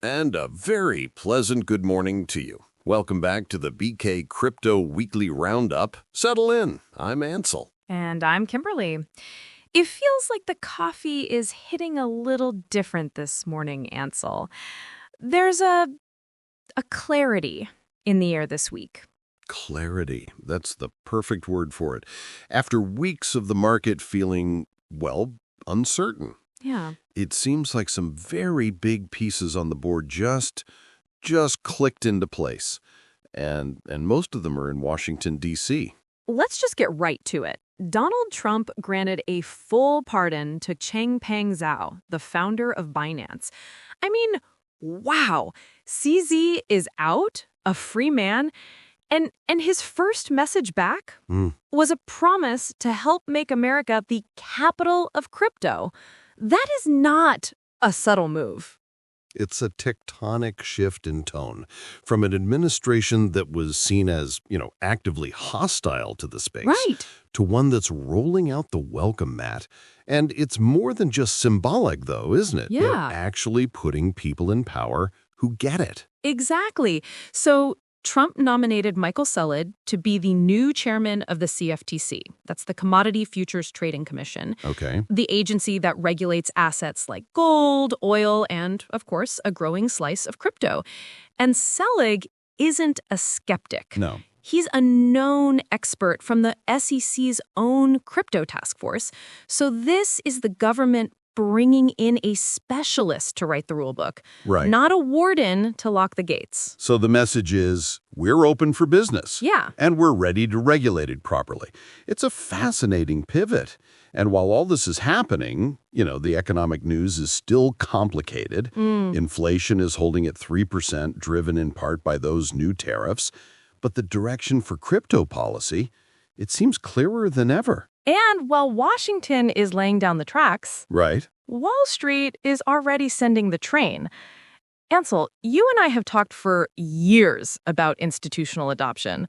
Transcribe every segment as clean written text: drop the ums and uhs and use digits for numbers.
And a very pleasant good morning to you. Welcome back to the BK Crypto Weekly Roundup. Settle in. I'm Ansel. And I'm Kimberly. It feels like the coffee is hitting a little different this morning, Ansel. There's a clarity in the air this week. Clarity. That's the perfect word for it. After weeks of the market feeling, well, uncertain. Yeah. It seems like some very big pieces on the board just clicked into place. And most of them are in Washington, D.C. Let's just get right to it. Donald Trump granted a full pardon to Changpeng Zhao, the founder of Binance. I mean, wow. CZ is out, a free man, and his first message back was a promise to help make America the capital of crypto. That is not a subtle move. It's a tectonic shift in tone from an administration that was seen as, actively hostile to the space. Right. To one that's rolling out the welcome mat. And it's more than just symbolic, though, isn't it? Yeah. They're actually putting people in power who get it. Exactly. So Trump nominated Michael Selig to be the new chairman of the CFTC. That's the Commodity Futures Trading Commission. Okay. The agency that regulates assets like gold, oil, and, of course, a growing slice of crypto. And Selig isn't a skeptic. No. He's a known expert from the SEC's own crypto task force. So this is the government bringing in a specialist to write the rulebook, Right. not a warden to lock the gates. So the message is, we're open for business. Yeah. And we're ready to regulate it properly. It's a fascinating pivot. And while all this is happening, the economic news is still complicated. Inflation is holding at 3%, driven in part by those new tariffs. But the direction for crypto policy, it seems clearer than ever. And while Washington is laying down the tracks, Right. Wall Street is already sending the train. Ansel, you and I have talked for years about institutional adoption.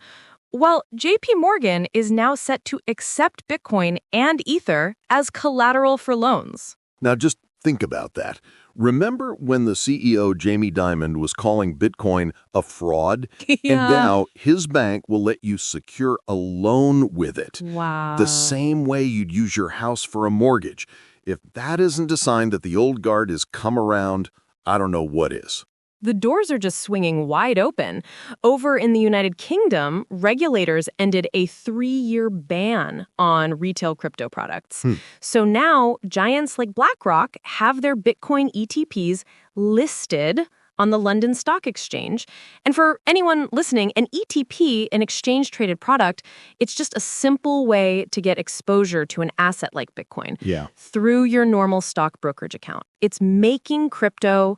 Well, JP Morgan is now set to accept Bitcoin and Ether as collateral for loans. Now just think about that. Remember when the CEO, Jamie Dimon, was calling Bitcoin a fraud? Yeah. And now his bank will let you secure a loan with it. Wow. The same way you'd use your house for a mortgage. If that isn't a sign that the old guard has come around, I don't know what is. The doors are just swinging wide open. Over in the United Kingdom, regulators ended a 3-year ban on retail crypto products. So now, giants like BlackRock have their Bitcoin ETPs listed on the London Stock Exchange. And for anyone listening, an ETP, an exchange-traded product, it's just a simple way to get exposure to an asset like Bitcoin through your normal stock brokerage account. It's making crypto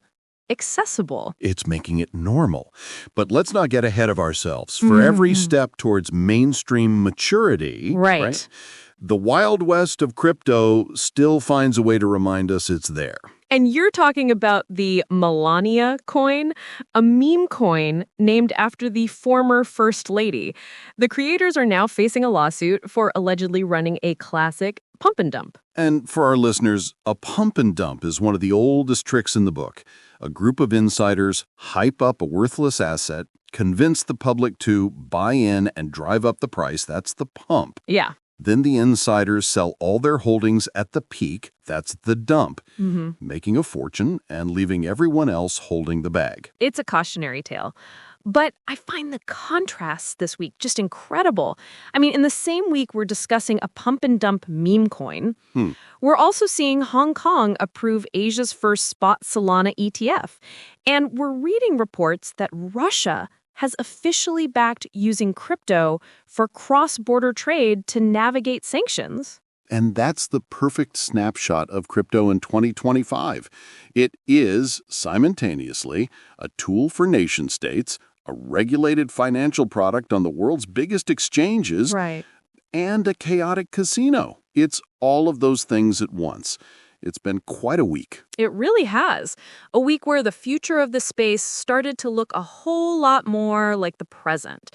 accessible. It's making it normal. But let's not get ahead of ourselves. For every step towards mainstream maturity, Right. the Wild West of crypto still finds a way to remind us it's there. And you're talking about the Melania coin, a meme coin named after the former First Lady. The creators are now facing a lawsuit for allegedly running a classic pump and dump. And for our listeners, a pump and dump is one of the oldest tricks in the book. A group of insiders hype up a worthless asset, convince the public to buy in and drive up the price. That's the pump. Yeah. Then the insiders sell all their holdings at the peak. That's the dump, making a fortune and leaving everyone else holding the bag. It's a cautionary tale. But I find the contrasts this week just incredible. I mean, in the same week we're discussing a pump and dump meme coin, we're also seeing Hong Kong approve Asia's first spot Solana ETF. And we're reading reports that Russia has officially backed using crypto for cross-border trade to navigate sanctions. And that's the perfect snapshot of crypto in 2025. It is, simultaneously, a tool for nation-states, a regulated financial product on the world's biggest exchanges, Right. and a chaotic casino. It's all of those things at once. It's been quite a week. It really has. A week where the future of the space started to look a whole lot more like the present.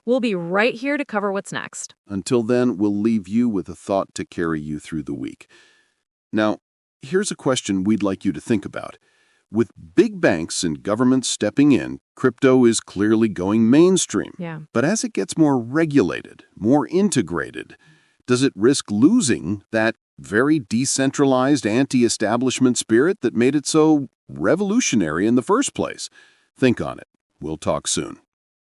We'll be right here to cover what's next. Until then, we'll leave you with a thought to carry you through the week. Now, here's a question we'd like you to think about. With big banks and governments stepping in, crypto is clearly going mainstream. Yeah. But as it gets more regulated, more integrated, does it risk losing that very decentralized anti-establishment spirit that made it so revolutionary in the first place? Think on it. We'll talk soon.